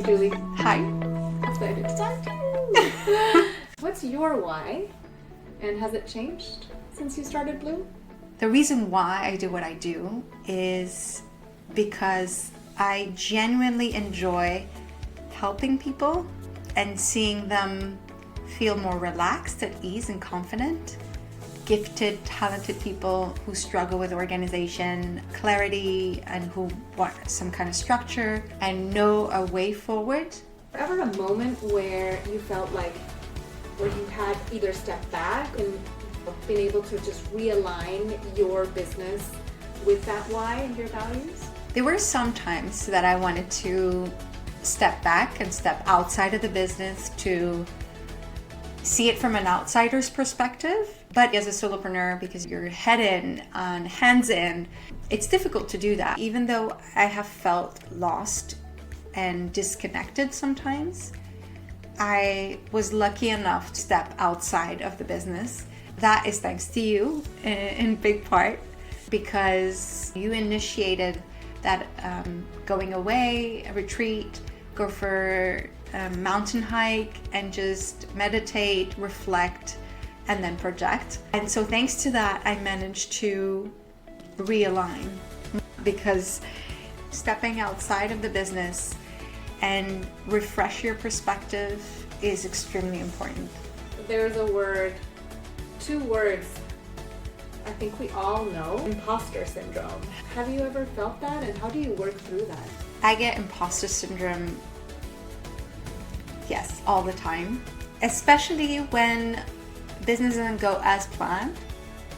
Julie. Hi. Excited to talk to you. What's your why? And has it changed since you started Bloom? The reason why I do what I do is because I genuinely enjoy helping people and seeing them feel more relaxed, at ease, and confident. Gifted, talented people who struggle with organization, clarity, and who want some kind of structure and know a way forward. Ever a moment where you felt like, where you had either stepped back and been able to just realign your business with that why and your values? There were some times that I wanted to step back and step outside of the business to see it from an outsider's perspective. But as a solopreneur, because you're head in and hands in, it's difficult to do that. Even though I have felt lost and disconnected sometimes, I was lucky enough to step outside of the business. That is thanks to you in big part, because you initiated that going away, a retreat, go for a mountain hike and just meditate, reflect, and then project. And so thanks to that, I managed to realign, because stepping outside of the business and refresh your perspective is extremely important. There's a word, 2 words, I think we all know, imposter syndrome. Have you ever felt that, and how do you work through that? I get imposter syndrome, yes, all the time, especially when business doesn't go as planned.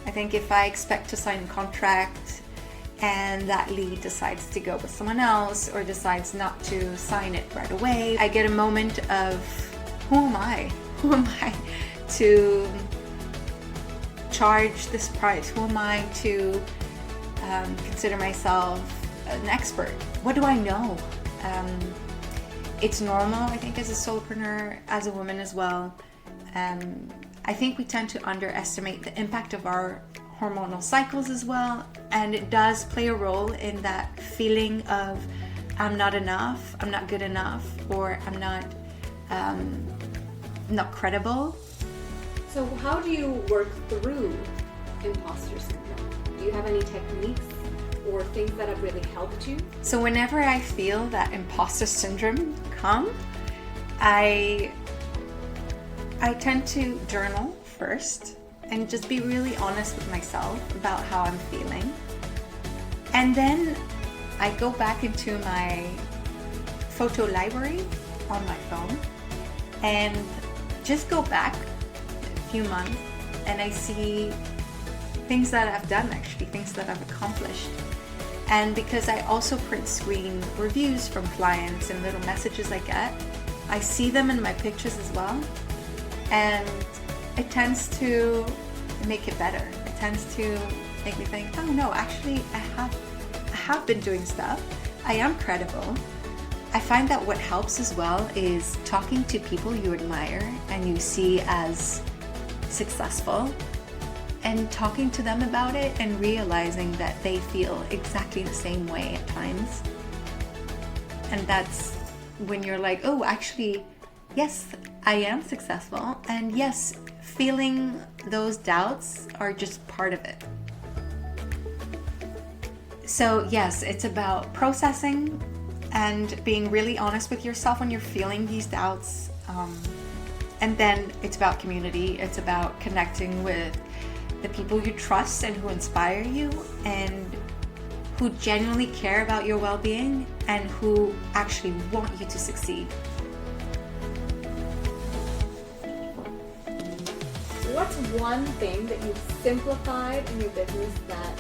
I think if I expect to sign a contract and that lead decides to go with someone else or decides not to sign it right away, I get a moment of, who am I? Who am I to charge this price? Who am I to consider myself an expert? What do I know? It's normal, I think, as a solopreneur, as a woman as well. I think we tend to underestimate the impact of our hormonal cycles as well, and it does play a role in that feeling of I'm not enough, I'm not good enough, or I'm not credible. So how do you work through imposter syndrome? Do you have any techniques or things that have really helped you? So whenever I feel that imposter syndrome come, I tend to journal first and just be really honest with myself about how I'm feeling. And then I go back into my photo library on my phone and just go back a few months, and I see things that I've done, actually, things that I've accomplished. And because I also print screen reviews from clients and little messages I get, I see them in my pictures as well. And it tends to make it better. It tends to make me think, oh no, actually I have been doing stuff. I am credible. I find that what helps as well is talking to people you admire and you see as successful, and talking to them about it and realizing that they feel exactly the same way at times. And that's when you're like, oh, actually, yes, I am successful, and yes, feeling those doubts are just part of it. So yes, it's about processing and being really honest with yourself when you're feeling these doubts. And then it's about community. It's about connecting with the people you trust and who inspire you and who genuinely care about your well-being and who actually want you to succeed. What's one thing that you've simplified in your business that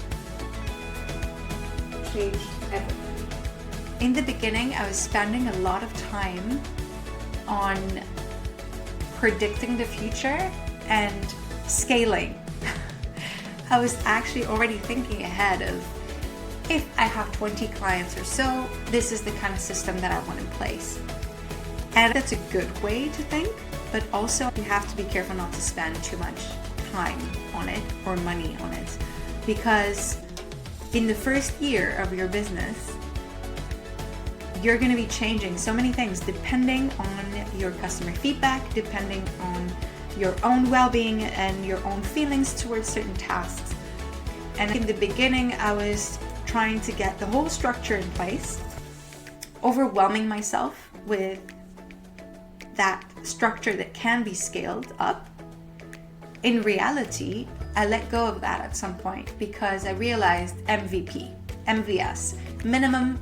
changed everything? In the beginning, I was spending a lot of time on predicting the future and scaling. I was actually already thinking ahead of, if I have 20 clients or so, this is the kind of system that I want in place. And that's a good way to think, but also you have to be careful not to spend too much time on it or money on it, because in the first year of your business, you're going to be changing so many things depending on your customer feedback, depending on your own well-being and your own feelings towards certain tasks. And in the beginning, I was trying to get the whole structure in place, overwhelming myself with that structure that can be scaled up. In reality, I let go of that at some point because I realized MVP, MVS, minimum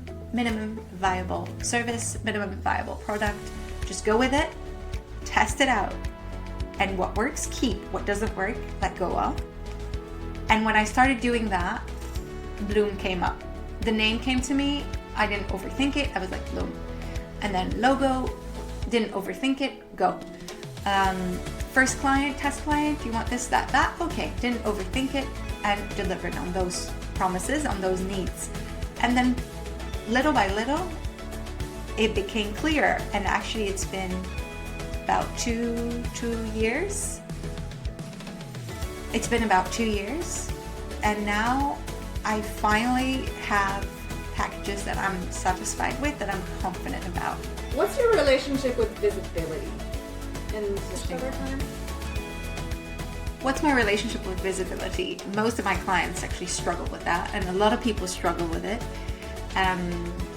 viable service, minimum viable product. Just go with it, test it out. And what works, keep. What doesn't work, let go of. And when I started doing that, Bloom came up. The name came to me. I didn't overthink it. I was like, Bloom. And then logo, didn't overthink it, go. First client, test client, you want this, that, okay. Didn't overthink it and delivered on those promises, on those needs. And then little by little, it became clear. And actually it's been about two years. It's been about 2 years. And now I finally have packages that I'm satisfied with, that I'm confident about. What's your relationship with visibility? And over time? What's my relationship with visibility? Most of my clients actually struggle with that, and a lot of people struggle with it.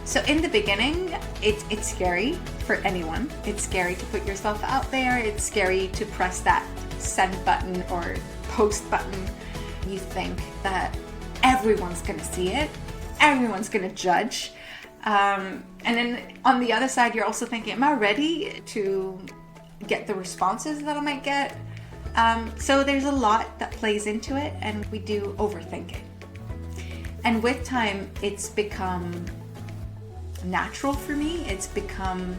So in the beginning, it's scary for anyone. It's scary to put yourself out there. It's scary to press that send button or post button. You think that everyone's gonna see it, everyone's gonna judge. And then on the other side, you're also thinking, am I ready to get the responses that I might get? So there's a lot that plays into it, and we do overthink it. And with time, it's become natural for me. It's become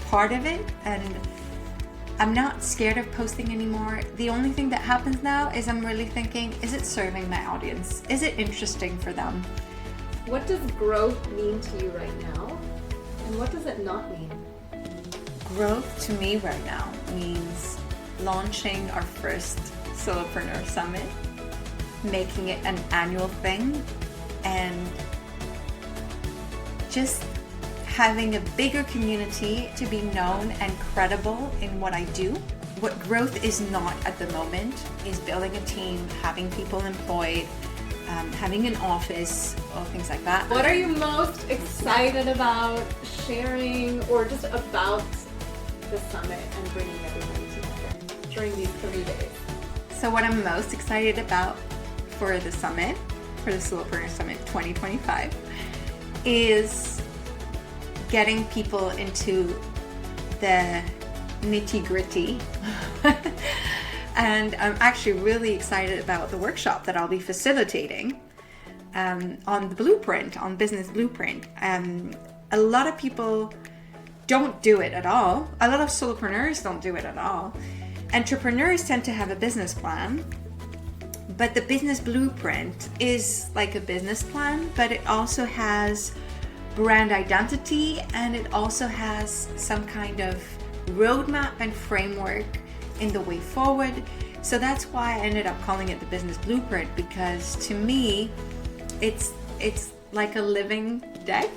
part of it, and I'm not scared of posting anymore. The only thing that happens now is I'm really thinking, is it serving my audience? Is it interesting for them? What does growth mean to you right now? And what does it not mean? Growth to me right now means launching our first Solopreneur Summit, making it an annual thing, and just having a bigger community to be known and credible in what I do. What growth is not at the moment is building a team, having people employed, having an office, or things like that. What are you most excited about sharing, or just about the summit and bringing everybody together during these 3 days? So what I'm most excited about for the summit, for the Solopreneur Summit 2025, is getting people into the nitty-gritty. And I'm actually really excited about the workshop that I'll be facilitating on the blueprint, on business blueprint. A lot of people don't do it at all. A lot of solopreneurs don't do it at all. Entrepreneurs tend to have a business plan, but the business blueprint is like a business plan, but it also has brand identity, and it also has some kind of roadmap and framework in the way forward. So that's why I ended up calling it the business blueprint, because to me, it's like a living deck.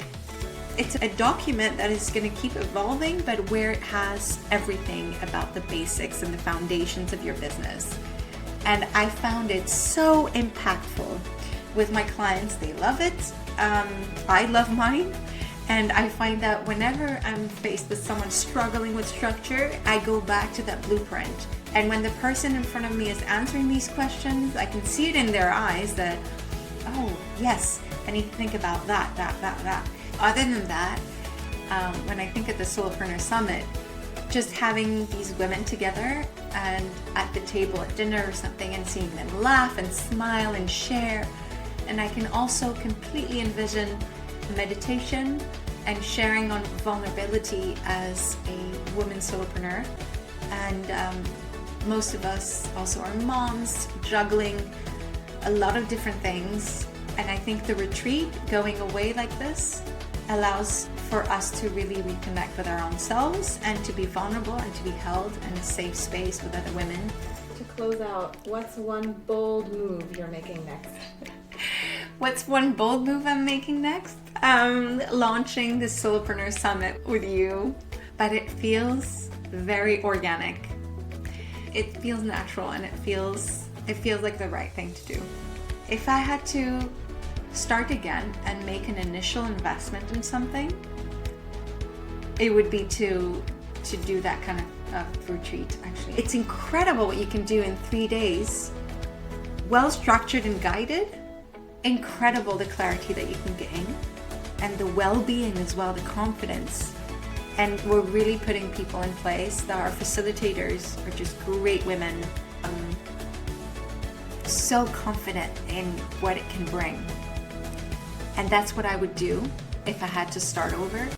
It's a document that is going to keep evolving, but where it has everything about the basics and the foundations of your business. And I found it so impactful with my clients. They love it. I love mine. And I find that whenever I'm faced with someone struggling with structure, I go back to that blueprint. And when the person in front of me is answering these questions, I can see it in their eyes that, oh, yes, I need to think about that. Other than that, when I think of the Solopreneur Summit, just having these women together and at the table at dinner or something, and seeing them laugh and smile and share. And I can also completely envision meditation and sharing on vulnerability as a woman solopreneur. And most of us also are moms, juggling a lot of different things. And I think the retreat, going away like this, allows for us to really reconnect with our own selves and to be vulnerable and to be held in a safe space with other women. To close out, what's one bold move you're making next? What's one bold move I'm making next? launching the Solopreneur Summit with you, but it feels very organic. It feels natural, and it feels like the right thing to do. If I had to start again and make an initial investment in something, it would be to do that kind of retreat, actually. It's incredible what you can do in 3 days. Well structured and guided. Incredible the clarity that you can gain. And the well-being as well, the confidence. And we're really putting people in place. Our facilitators are just great women. So confident in what it can bring. And that's what I would do if I had to start over.